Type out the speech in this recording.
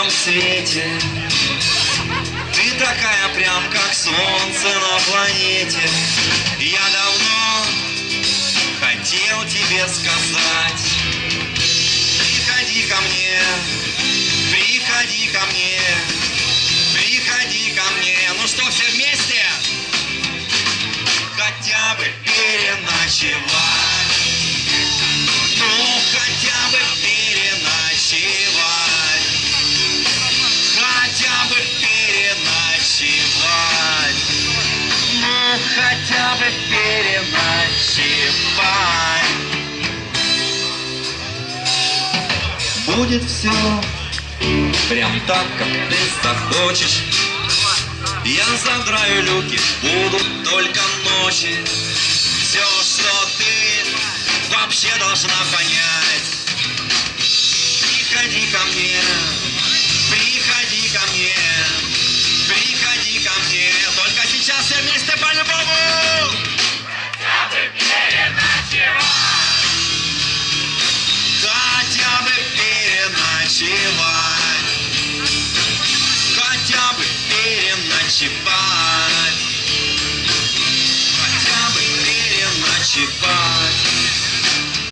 ярком свете. Ты такая прям как солнце на планете. Я давно хотел тебе сказать: приходи ко мне, приходи ко мне, приходи ко мне. Ну что, все вместе? Хотя бы переночевать. Ну, хотя бы переночевать. Хотя бы переночевать. Ну, хотя бы переночевать. Будет все прям так, как ты захочешь. Я задраю люки, будут только ночи. Все, что ты вообще должна понять. Приходи ко мне, приходи ко мне, приходи ко мне. Только сейчас все вместе по-любому. Хотя бы переночевать. Хотя бы переночевать. Хотя бы переночевать. Хотя бы переночевать.